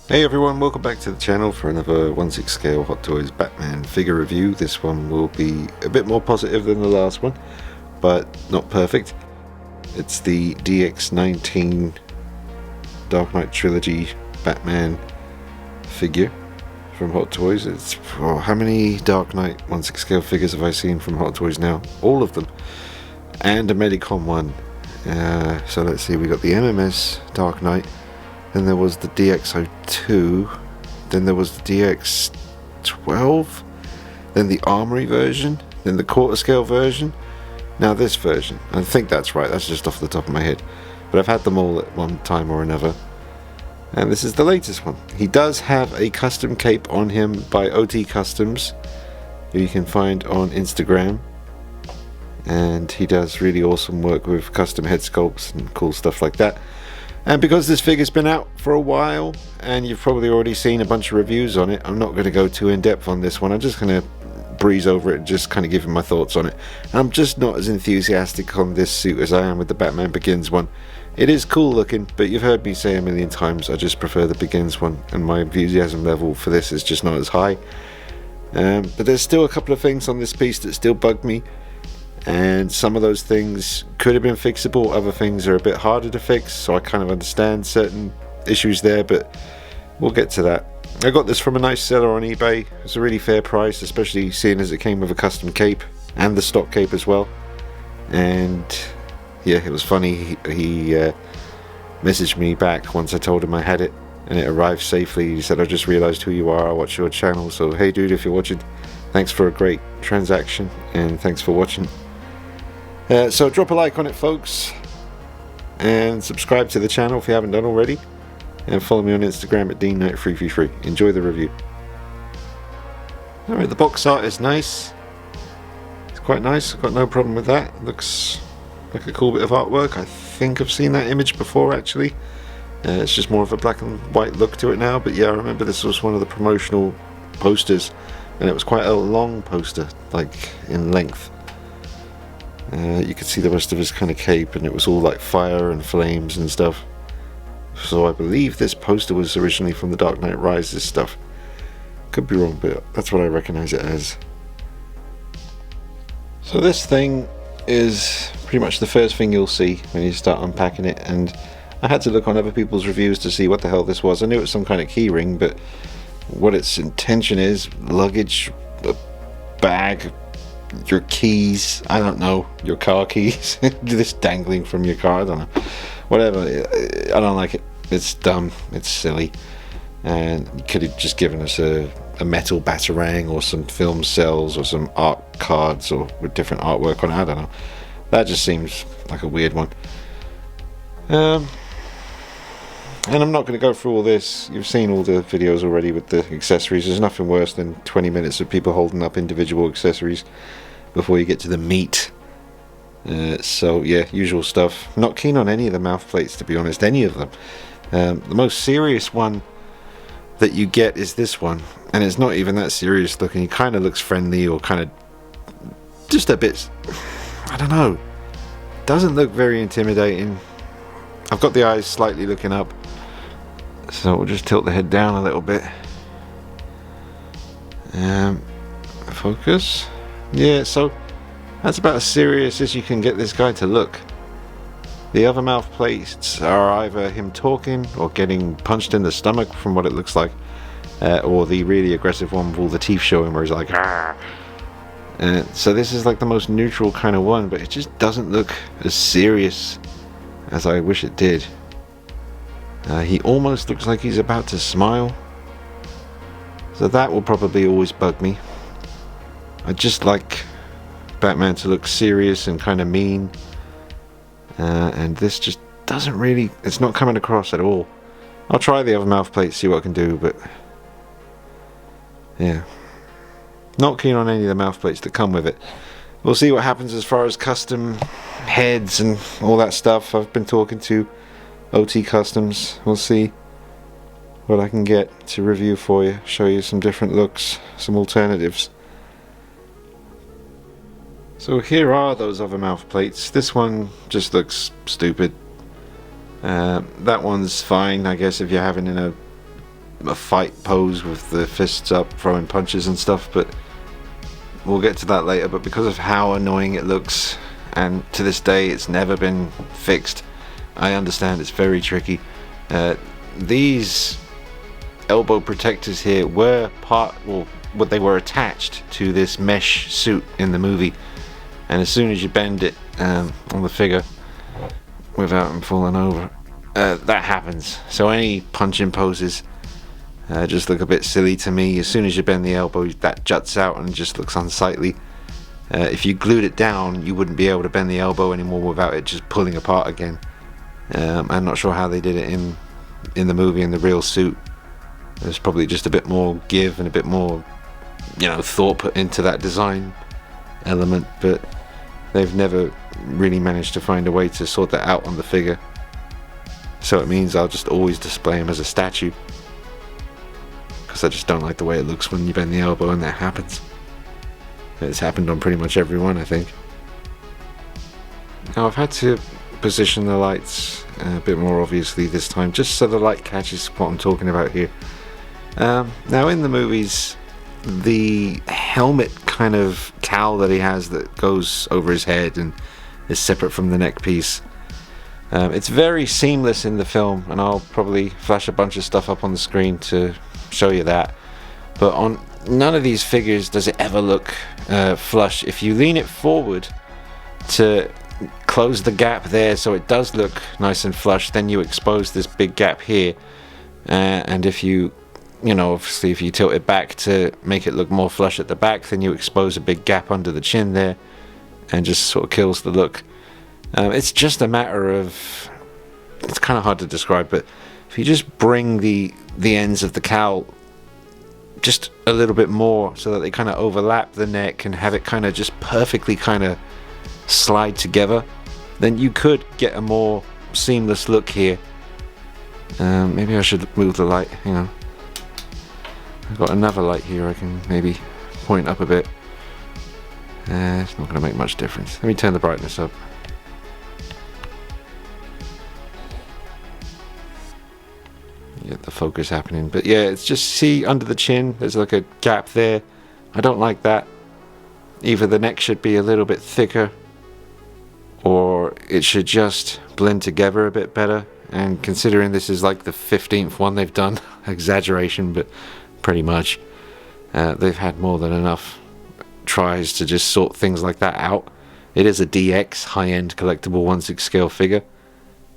Hey everyone, welcome back to the channel for another 1/6 scale Hot Toys Batman figure review. This one will be a bit more positive than the last one, but not perfect. It's the DX19 Dark Knight Trilogy Batman figure from Hot Toys. It's how many Dark Knight 1/6 scale figures have I seen from Hot Toys now? All of them, and a Medicom one. So let's see, we got the MMS Dark Knight. Then there was the DX02, then there was the DX12, then the armory version, then the quarter scale version, now this version. I think that's right, that's just off the top of my head, but I've had them all at one time or another, and this is the latest one. He does have a custom cape on him by OT Customs, who you can find on Instagram, and he does really awesome work with custom head sculpts and cool stuff like that. And because this figure's been out for a while, and you've probably already seen a bunch of reviews on it, I'm not going to go too in depth on this one. I'm just going to breeze over it and just kind of give you my thoughts on it. And I'm just not as enthusiastic on this suit as I am with the Batman Begins one. It is cool looking, but you've heard me say a million times, I just prefer the Begins one, and my enthusiasm level for this is just not as high. But there's still a couple of things on this piece that still bug me. And some of those things could have been fixable, other things are a bit harder to fix, so I kind of understand certain issues there, but we'll get to that. I got this from a nice seller on eBay. It's a really fair price, especially seeing as it came with a custom cape and the stock cape as well. And yeah, it was funny, he messaged me back once I told him I had it and it arrived safely. He said, "I just realized who you are, I watch your channel, so hey dude, if you're watching, thanks for a great transaction and thanks for watching." So drop a like on it, folks, and subscribe to the channel if you haven't done already, and follow me on Instagram at DKnight333. Enjoy the review. Alright, the box art is nice. It's quite nice, I've got no problem with that. It looks like a cool bit of artwork. I think I've seen that image before actually. It's just more of a black and white look to it now, but yeah, I remember this was one of the promotional posters, and it was quite a long poster, like in length. You could see the rest of his kind of cape, and it was all like fire and flames and stuff. So I believe this poster was originally from the Dark Knight Rises stuff. Could be wrong, but that's what I recognize it as. So this thing is pretty much the first thing you'll see when you start unpacking it, and I had to look on other people's reviews to see what the hell this was. I knew it was some kind of key ring, but what its intention is, luggage, a bag, your keys, I don't know, your car keys, just dangling from your car, I don't know, whatever. I don't like it, it's dumb, it's silly, and you could have just given us a metal batarang or some film cells or some art cards or with different artwork on it, I don't know. That just seems like a weird one. And I'm not going to go through all this. You've seen all the videos already with the accessories. There's nothing worse than 20 minutes of people holding up individual accessories before you get to the meat. So yeah, usual stuff. Not keen on any of the mouth plates, to be honest, any of them. The most serious one that you get is this one, and it's not even that serious looking. He kind of looks friendly, or kind of just a bit, I don't know, doesn't look very intimidating. I've got the eyes slightly looking up, so we'll just tilt the head down a little bit. Focus. Yeah, so that's about as serious as you can get this guy to look. The other mouth plates are either him talking or getting punched in the stomach from what it looks like, or the really aggressive one with all the teeth showing where he's like, "Argh." So this is like the most neutral kind of one, but it just doesn't look as serious as I wish it did. He almost looks like he's about to smile, so that will probably always bug me. I just like Batman to look serious and kind of mean, and this just doesn't really, it's not coming across at all. I'll try the other mouth plate, see what I can do, but yeah, not keen on any of the mouth plates that come with it. We'll see what happens as far as custom heads and all that stuff. I've been talking to OT Customs. We'll see what I can get to review for you, show you some different looks, some alternatives. So here are those other mouth plates. This one just looks stupid. That one's fine, I guess, if you're having in a a fight pose with the fists up, throwing punches and stuff, but we'll get to that later. But because of how annoying it looks, and to this day it's never been fixed, I understand it's very tricky. These elbow protectors here were they were attached to this mesh suit in the movie, and as soon as you bend it on the figure without them falling over, that happens. So any punching poses just look a bit silly to me. As soon as you bend the elbow, that juts out and just looks unsightly. If you glued it down, you wouldn't be able to bend the elbow anymore without it just pulling apart again. I'm not sure how they did it in the movie, in the real suit. There's probably just a bit more give and a bit more, thought put into that design element, but they've never really managed to find a way to sort that out on the figure. So it means I'll just always display him as a statue, because I just don't like the way it looks when you bend the elbow and that happens. It's happened on pretty much everyone, I think. Now I've had to position the lights a bit more obviously this time, just so the light catches what I'm talking about here. Now in the movies, the helmet kind of cowl that he has that goes over his head and is separate from the neck piece, it's very seamless in the film, and I'll probably flash a bunch of stuff up on the screen to show you that. But on none of these figures does it ever look flush. If you lean it forward to close the gap there so it does look nice and flush, then you expose this big gap here, and if you obviously if you tilt it back to make it look more flush at the back, then you expose a big gap under the chin there and just sort of kills the look. It's just a matter of, it's kind of hard to describe, but if you just bring the ends of the cowl just a little bit more so that they kind of overlap the neck and have it kind of just perfectly kind of slide together, then you could get a more seamless look here. Maybe I should move the light. Hang on, I've got another light here I can maybe point up a bit. It's not going to make much difference. Let me turn the brightness up. Get the focus happening, but yeah, it's just, see under the chin there's like a gap there. I don't like that. Either the neck should be a little bit thicker, or it should just blend together a bit better. And considering this is like the 15th one they've done, exaggeration, but pretty much they've had more than enough tries to just sort things like that out. It is a DX high-end collectible 1/6 scale figure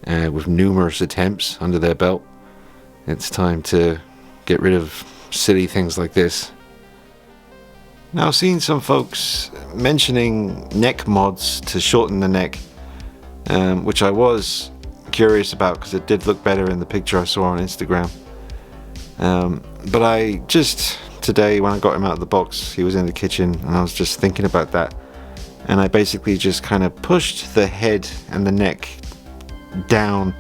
with numerous attempts under their belt. It's time to get rid of silly things like this. Now, I've seen some folks mentioning neck mods to shorten the neck, which I was curious about because it did look better in the picture I saw on Instagram. But I just, today when I got him out of the box, he was in the kitchen and I was just thinking about that, and I basically just kind of pushed the head and the neck down.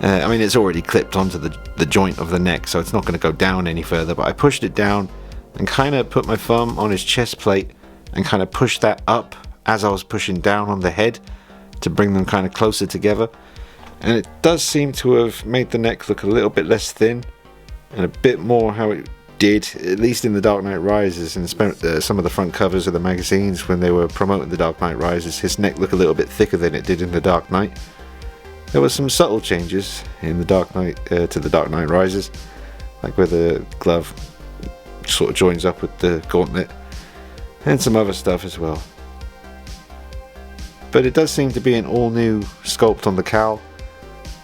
I mean, it's already clipped onto the joint of the neck, so it's not going to go down any further, but I pushed it down and kind of put my thumb on his chest plate and kind of pushed that up as I was pushing down on the head to bring them kind of closer together. And it does seem to have made the neck look a little bit less thin and a bit more how it did, at least in The Dark Knight Rises, and some of the front covers of the magazines when they were promoting The Dark Knight Rises. His neck looked a little bit thicker than it did in The Dark Knight. There were some subtle changes in The Dark Knight to The Dark Knight Rises, like where the glove sort of joins up with the gauntlet, and some other stuff as well. But it does seem to be an all new sculpt on the cowl,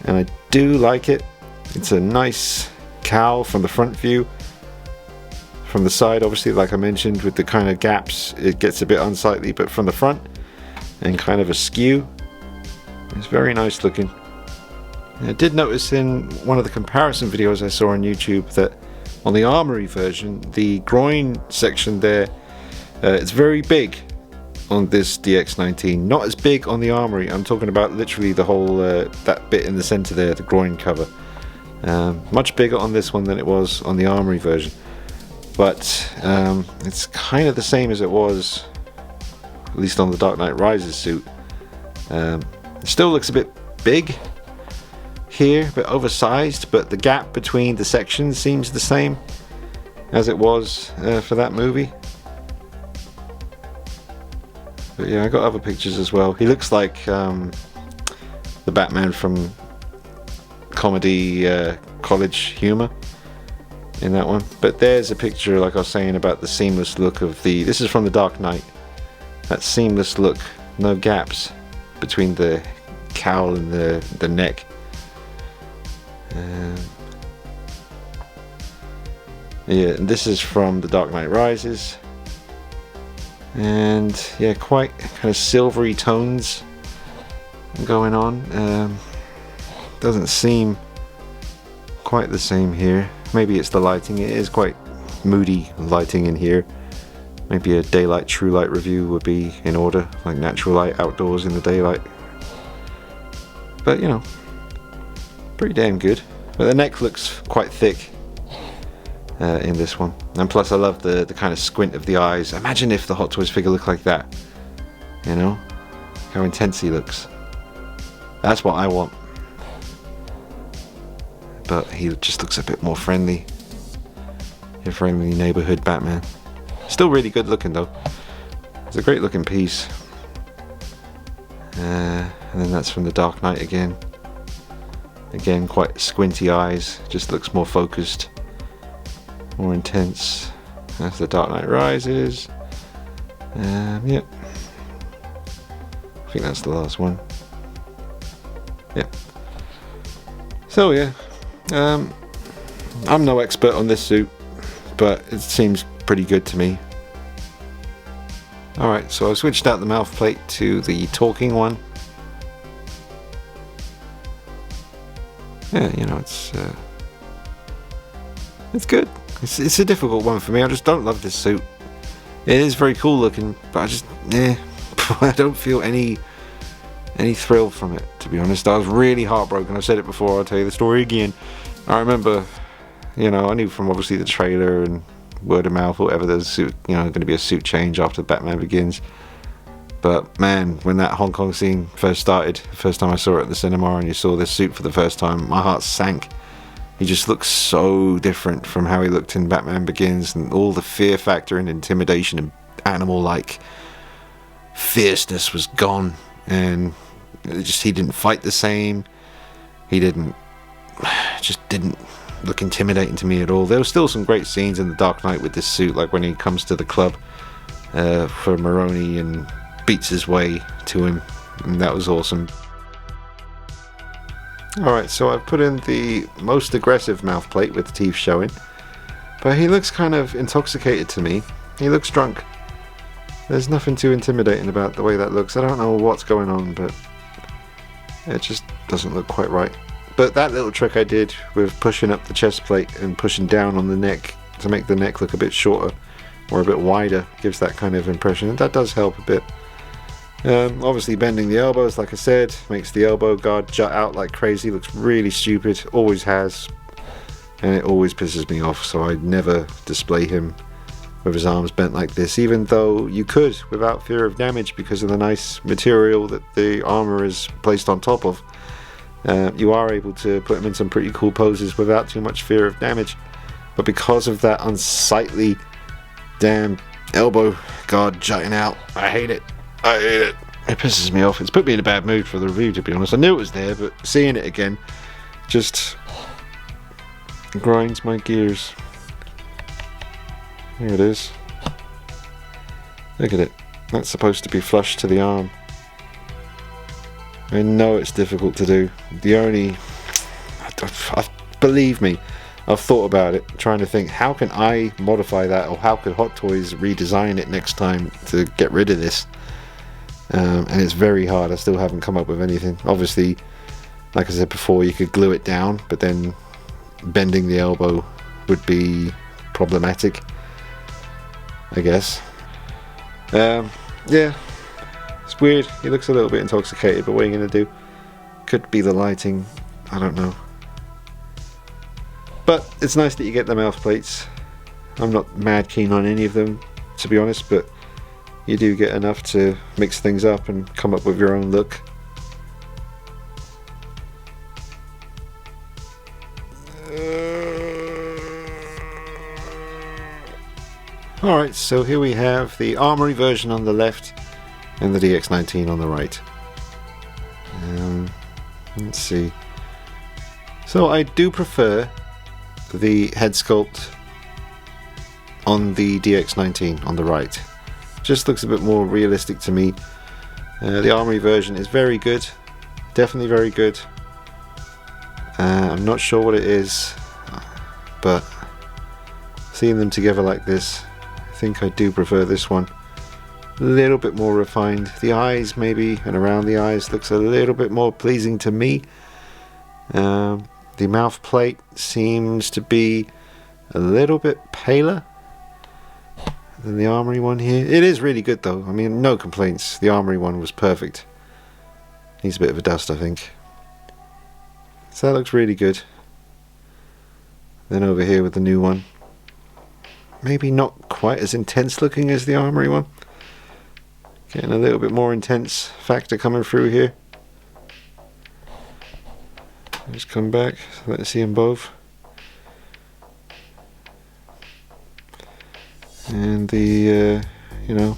and I do like it. It's a nice cowl from the front view. From the side, obviously, like I mentioned, with the kind of gaps, it gets a bit unsightly, but from the front and kind of askew, it's very nice looking. I did notice in one of the comparison videos I saw on YouTube that on the armory version, the groin section there, it's very big on this DX19. Not as big on the armory. I'm talking about literally the whole, that bit in the center there, the groin cover. Much bigger on this one than it was on the armory version. But it's kind of the same as it was, at least on the Dark Knight Rises suit. It still looks a bit big here, a bit oversized, but the gap between the sections seems the same as it was for that movie. But yeah, I got other pictures as well. He looks like the Batman from comedy College Humor in that one. But there's a picture, like I was saying, about the seamless look of the... This is from The Dark Knight. That seamless look, no gaps between the cowl and the neck. Yeah, and this is from The Dark Knight Rises. And yeah, quite kind of silvery tones going on. Doesn't seem quite the same here. Maybe it's the lighting. It is quite moody lighting in here. Maybe a daylight true light review would be in order, like natural light outdoors in the daylight. But you know, pretty damn good. But the neck looks quite thick in this one, and plus I love the kind of squint of the eyes. Imagine if the Hot Toys figure looked like that, you know, how intense he looks. That's what I want. But he just looks a bit more friendly. Your friendly neighborhood Batman. Still really good looking though. It's a great looking piece. And then that's from The Dark Knight again. Again, quite squinty eyes. Just looks more focused, more intense. That's The Dark Knight Rises. Yep. I think that's the last one. Yep. So yeah. I'm no expert on this suit, but it seems pretty good to me. Alright, so I switched out the mouth plate to the talking one. Yeah, you know, it's good. It's a difficult one for me. I just don't love this suit. It is very cool looking, but I just, I don't feel any thrill from it, to be honest. I was really heartbroken. I've said it before, I'll tell you the story again. I remember, you know, I knew from obviously the trailer and word of mouth or whatever, there's a suit, you know, going to be a suit change after Batman Begins. But man, when that Hong Kong scene first started, the first time I saw it at the cinema and you saw this suit for the first time, my heart sank. He just looks so different from how he looked in Batman Begins, and all the fear factor and intimidation and animal-like fierceness was gone, and he didn't fight the same. He just didn't look intimidating to me at all. There were still some great scenes in The Dark Knight with this suit, like when he comes to the club for Maroni and beats his way to him, and that was awesome. Alright, so I've put in the most aggressive mouth plate with the teeth showing, but he looks kind of intoxicated to me. He looks drunk. There's nothing too intimidating about the way that looks. I don't know what's going on, but it just doesn't look quite right. But that little trick I did with pushing up the chest plate and pushing down on the neck to make the neck look a bit shorter or a bit wider gives that kind of impression, and that does help a bit. Obviously bending the elbows, like I said, makes the elbow guard jut out like crazy. Looks really stupid, always has, and it always pisses me off, so I never display him with his arms bent like this, even though you could without fear of damage because of the nice material that the armor is placed on top of. You are able to put him in some pretty cool poses without too much fear of damage, but because of that unsightly damn elbow guard jutting out, I hate it. I hate it. It pisses me off. It's put me in a bad mood for the review, to be honest. I knew it was there, but seeing it again just grinds my gears. Here it is. Look at it. That's supposed to be flush to the arm. I know it's difficult to do. Believe me, I've thought about it, trying to think, how can I modify that, or how could Hot Toys redesign it next time to get rid of this? And it's very hard. I still haven't come up with anything. Obviously, like I said before, you could glue it down, but then bending the elbow would be problematic, I guess. Yeah, it's weird. He looks a little bit intoxicated, but what are you going to do? Could be the lighting, I don't know. But it's nice that you get the mouth plates. I'm not mad keen on any of them, to be honest, but you do get enough to mix things up and come up with your own look. Alright, so here we have the Armory version on the left and the DX19 on the right. Let's see. So I do prefer the head sculpt on the DX19 on the right. Just looks a bit more realistic to me. The Armory version is very good, definitely very good. I'm not sure what it is, but seeing them together like this, I think I do prefer this one. A little bit more refined. The eyes maybe, and around the eyes, looks a little bit more pleasing to me. The mouth plate seems to be a little bit paler than the Armory one here. It is really good though. I mean, no complaints. The Armory one was perfect. Needs a bit of a dust, I think. So that looks really good. Then over here with the new one, maybe not quite as intense looking as the Armory one. Getting a little bit more intense factor coming through here. Just come back, let's see them both. And the, you know,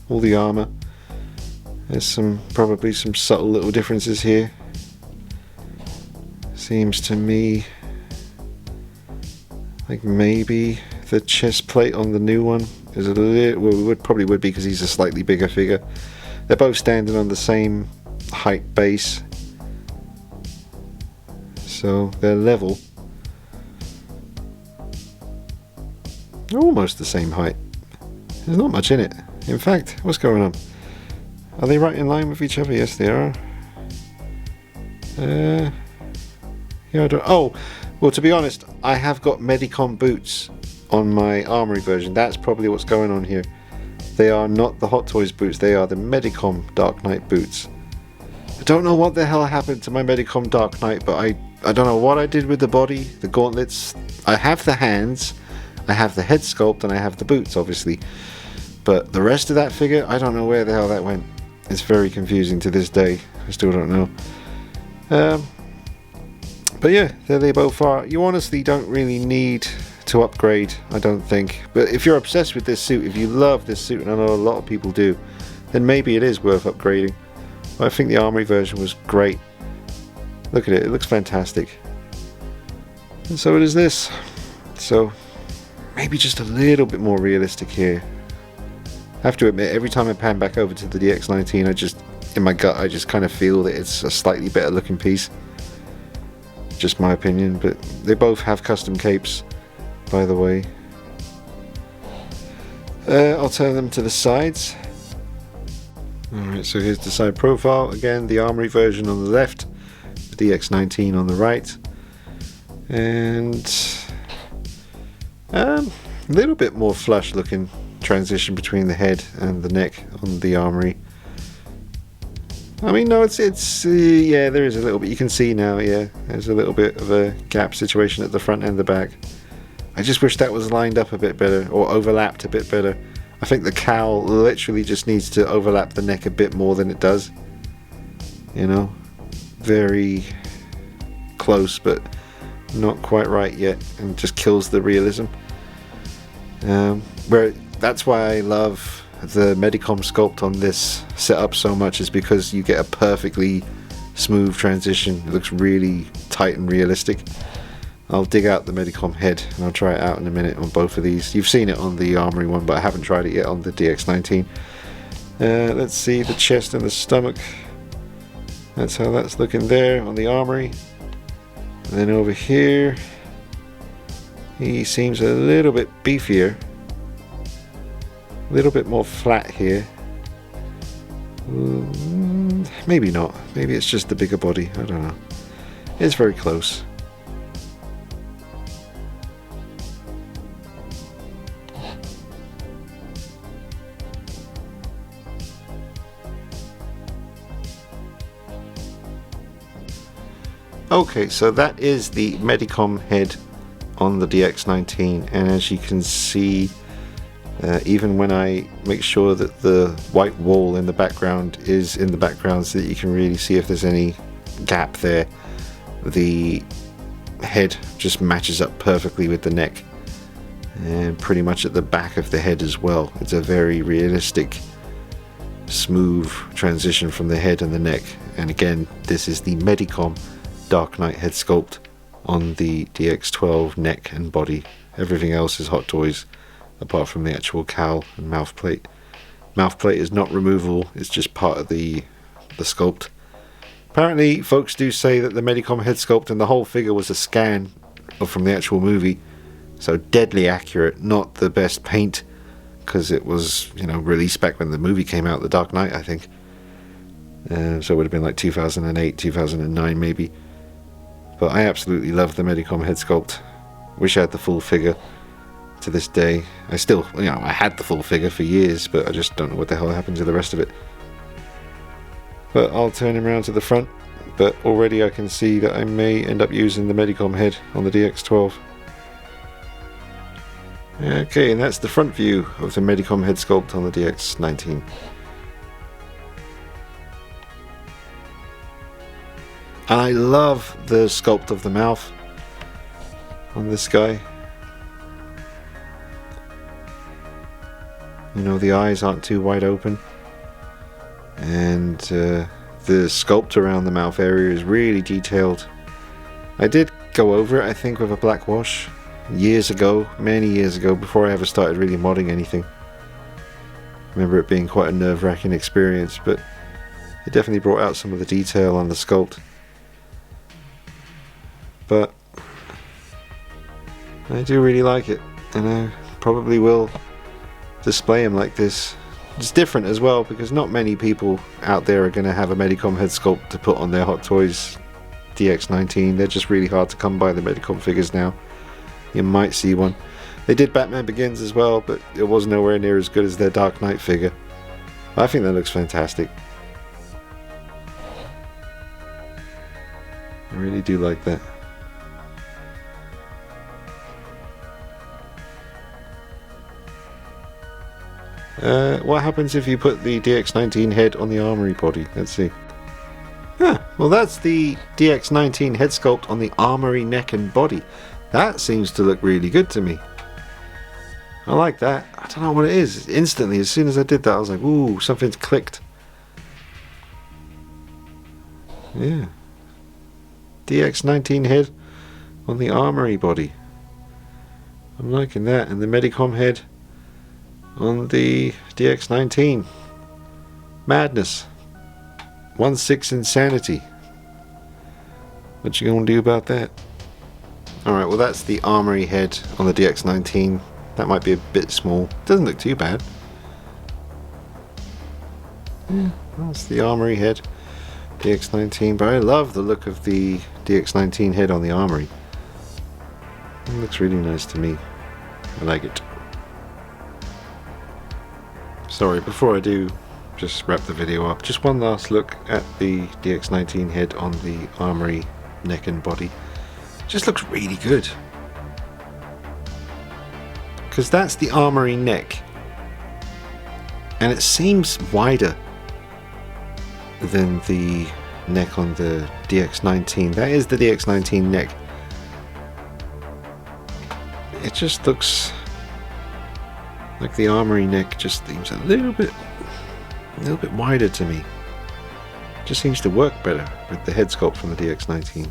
all the armor. There's probably some subtle little differences here. Seems to me like maybe the chest plate on the new one is a little, well, it probably would be because he's a slightly bigger figure. They're both standing on the same height base, so they're level. They're almost the same height. There's not much in it. In fact, what's going on? Are they right in line with each other? Yes, they are. Yeah, I don't. Oh, well, to be honest, I have got Medicom boots on my Armory version. That's probably what's going on here. They are not the Hot Toys boots. They are the Medicom Dark Knight boots. I don't know what the hell happened to my Medicom Dark Knight, but I don't know what I did with the body, the gauntlets. I have the hands, I have the head sculpt, and I have the boots, obviously. But the rest of that figure, I don't know where the hell that went. It's very confusing to this day. I still don't know. But yeah, there they both are. You honestly don't really need to upgrade, I don't think. But if you're obsessed with this suit, if you love this suit, and I know a lot of people do, then maybe it is worth upgrading. But I think the Armory version was great. Look at it, it looks fantastic. And so it is this. So maybe just a little bit more realistic here. I have to admit, every time I pan back over to the DX19, I just, in my gut, I just kind of feel that it's a slightly better looking piece. Just my opinion, but they both have custom capes, by the way. I'll turn them to the sides. Alright, so here's the side profile. Again, the Armory version on the left, the DX19 on the right. And a little bit more flush looking transition between the head and the neck on the Armory. I mean, no, it's yeah, there is a little bit. You can see now, yeah, there's a little bit of a gap situation at the front and the back. I just wish that was lined up a bit better, or overlapped a bit better. I think the cowl literally just needs to overlap the neck a bit more than it does. You know, very close, but not quite right yet, and just kills the realism. That's why I love the Medicom sculpt on this setup so much, is because you get a perfectly smooth transition. It looks really tight and realistic. I'll dig out the Medicom head and I'll try it out in a minute on both of these. You've seen it on the Armory one, but I haven't tried it yet on the DX19. Let's see the chest and the stomach. That's how that's looking there on the Armory. And then over here, he seems a little bit beefier. A little bit more flat here. Maybe not. Maybe it's just the bigger body. I don't know. It's very close. Okay, so that is the Medicom head on the DX19, and as you can see, even when I make sure that the white wall in the background is in the background so that you can really see if there's any gap there, the head just matches up perfectly with the neck, and pretty much at the back of the head as well. It's a very realistic, smooth transition from the head and the neck. And again, this is the Medicom Dark Knight head sculpt on the DX12 neck and body. Everything else is Hot Toys apart from the actual cowl and mouth plate. Mouth plate is not removable, it's just part of the sculpt. Apparently folks do say that the Medicom head sculpt and the whole figure was a scan from the actual movie, so deadly accurate. Not the best paint, because it was, you know, released back when the movie came out, The Dark Knight, I think. So it would have been like 2008, 2009 maybe. But I absolutely love the Medicom head sculpt. Wish I had the full figure to this day. I still, you know, I had the full figure for years, but I just don't know what the hell happened to the rest of it. But I'll turn him around to the front. But already I can see that I may end up using the Medicom head on the DX12. Okay, and that's the front view of the Medicom head sculpt on the DX19. And I love the sculpt of the mouth on this guy. You know, the eyes aren't too wide open. And the sculpt around the mouth area is really detailed. I did go over it, I think, with a black wash years ago, many years ago, before I ever started really modding anything. I remember it being quite a nerve-wracking experience, but it definitely brought out some of the detail on the sculpt. But I do really like it, and I probably will display him like this. It's different as well, because not many people out there are going to have a Medicom head sculpt to put on their Hot Toys DX19. They're just really hard to come by, the Medicom figures now. You might see one. They did Batman Begins as well, but it was nowhere near as good as their Dark Knight figure. I think that looks fantastic. I really do like that. What happens if you put the DX19 head on the armory body? Let's see. Well, that's the DX19 head sculpt on the armory neck and body. That seems to look really good to me. I like that. I don't know what it is. Instantly, as soon as I did that, I was like, ooh, something's clicked. Yeah. DX19 head on the armory body. I'm liking that. And the Medicom head on the DX19. Madness. 1/6 insanity. What you gonna do about that? Alright, well that's the armory head on the DX19. That might be a bit small. Doesn't look too bad. Yeah, that's the armory head. DX19, but I love the look of the DX19 head on the armory. It looks really nice to me. I like it. Sorry, before I do just wrap the video up, just one last look at the DX19 head on the armory neck and body. Just looks really good, because that's the armory neck, and it seems wider than the neck on the DX19. That is the DX19 neck. It just looks like the armory neck just seems a little bit wider to me. Just seems to work better with the head sculpt from the DX19.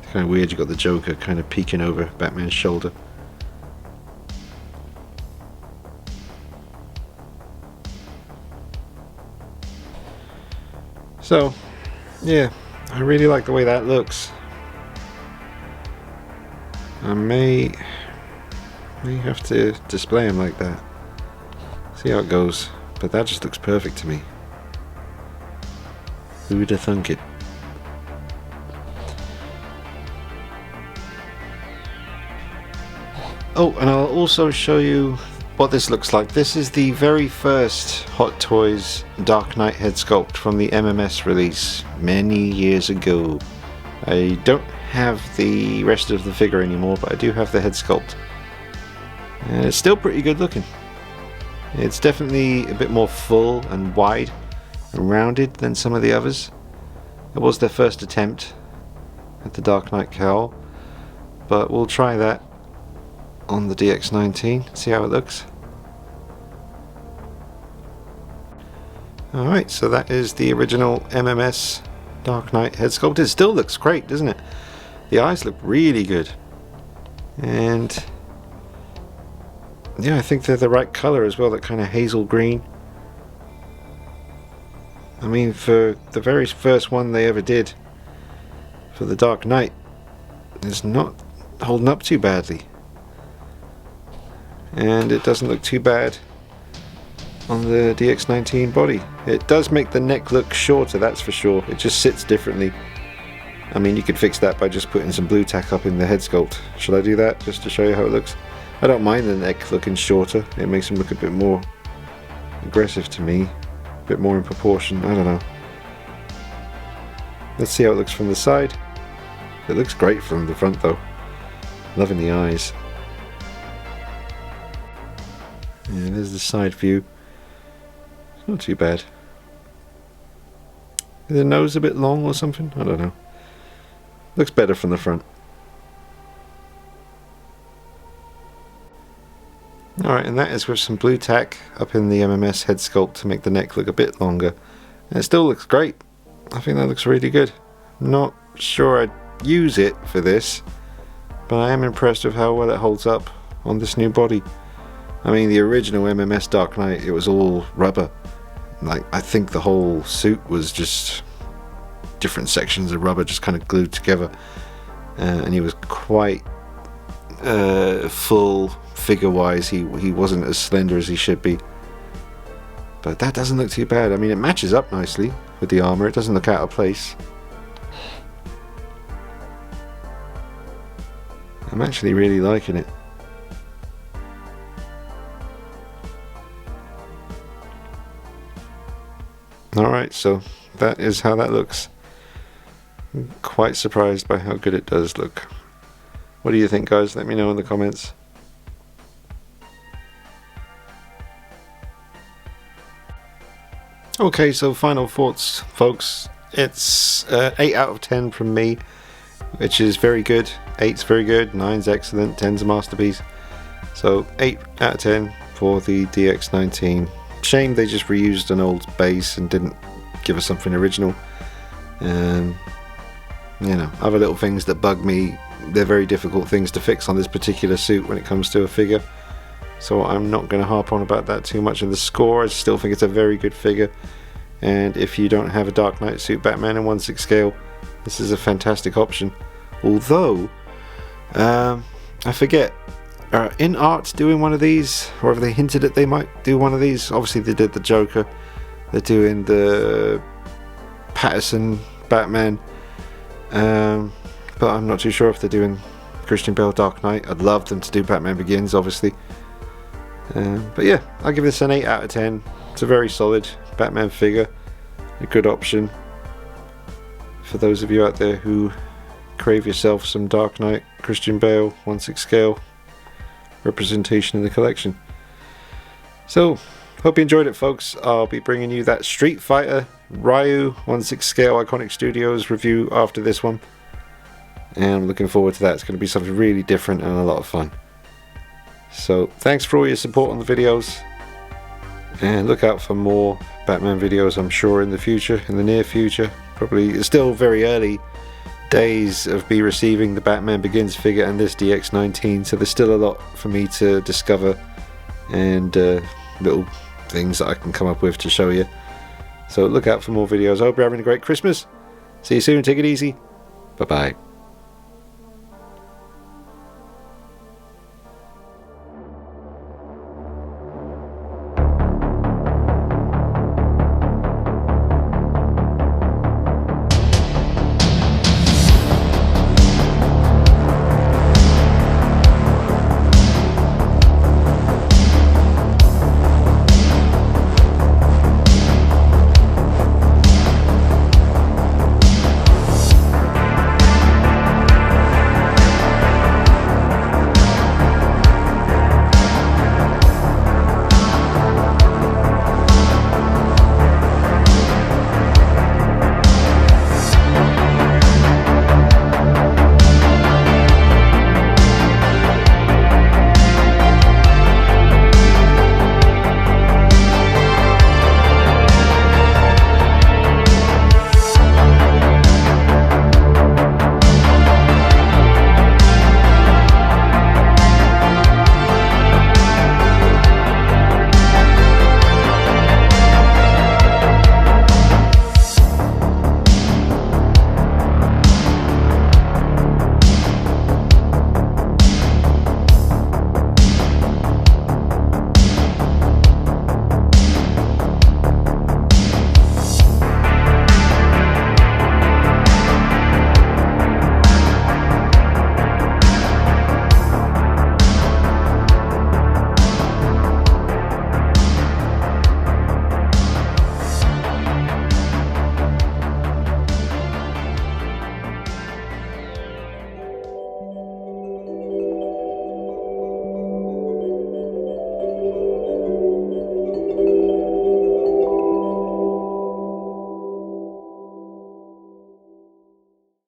It's kind of weird, you got the Joker kind of peeking over Batman's shoulder. So, yeah, I really like the way that looks. I may have to display him like that. See how it goes. But that just looks perfect to me. Who would have thunk it? Oh, and I'll also show you what this looks like. This is the very first Hot Toys Dark Knight head sculpt from the MMS release many years ago. I don't have the rest of the figure anymore, but I do have the head sculpt. And it's still pretty good looking. It's definitely a bit more full and wide and rounded than some of the others. It was their first attempt, at the Dark Knight cowl, but we'll try that on the DX19, see how it looks. Alright, so that is the original MMS Dark Knight head sculpt. It still looks great, doesn't it? The eyes look really good. And yeah, I think they're the right color as well, that kind of hazel green. I mean, for the very first one they ever did for the Dark Knight, it's not holding up too badly. And it doesn't look too bad on the DX19 body. It does make the neck look shorter, that's for sure. It just sits differently. I mean, you could fix that by just putting some blue tack up in the head sculpt. Should I do that just to show you how it looks? I don't mind the neck looking shorter. It makes him look a bit more aggressive to me. A bit more in proportion, I don't know. Let's see how it looks from the side. It looks great from the front though. Loving the eyes. Yeah, there's the side view. It's not too bad. Is the nose a bit long or something? I don't know. Looks better from the front. Alright, and that is with some blue tack up in the MMS head sculpt to make the neck look a bit longer. And it still looks great. I think that looks really good. Not sure I'd use it for this, but I am impressed with how well it holds up on this new body. I mean, the original MMS Dark Knight, it was all rubber. Like, I think the whole suit was just different sections of rubber just kind of glued together. And he was quite full figure-wise. He wasn't as slender as he should be. But that doesn't look too bad. I mean, it matches up nicely with the armor. It doesn't look out of place. I'm actually really liking it. Alright, so that is how that looks. I'm quite surprised by how good it does look. What do you think, guys? Let me know in the comments. Okay, so final thoughts, folks. It's 8 out of 10 from me, which is very good. 8's very good, 9's excellent, 10's a masterpiece. So 8 out of 10 for the DX19. Shame they just reused an old base and didn't give us something original. You know, other little things that bug me. They're very difficult things to fix on this particular suit when it comes to a figure. So I'm not going to harp on about that too much. In the score, I still think it's a very good figure. And if you don't have a Dark Knight suit Batman in 1/6 scale, this is a fantastic option. Although, I forget, in art doing one of these, or have they hinted that they might do one of these? Obviously they did the Joker, they're doing the Patterson Batman, but I'm not too sure if they're doing Christian Bale Dark Knight. I'd love them to do Batman Begins, obviously. But yeah, I'll give this an 8 out of 10. It's a very solid Batman figure, a good option for those of you out there who crave yourself some Dark Knight Christian Bale 1/6 scale representation in the collection. So hope you enjoyed it, folks. I'll be bringing you that Street Fighter Ryu 1/6 scale Iconic Studios review after this one, and I'm looking forward to that. It's going to be something really different and a lot of fun. So thanks for all your support on the videos, and look out for more Batman videos, I'm sure, in the future, in the near future. Probably it's still very early days of me receiving the Batman Begins figure and this DX19, so there's still a lot for me to discover and little things that I can come up with to show you. So look out for more videos. I hope you're having a great Christmas. See you soon. Take it easy. Bye bye.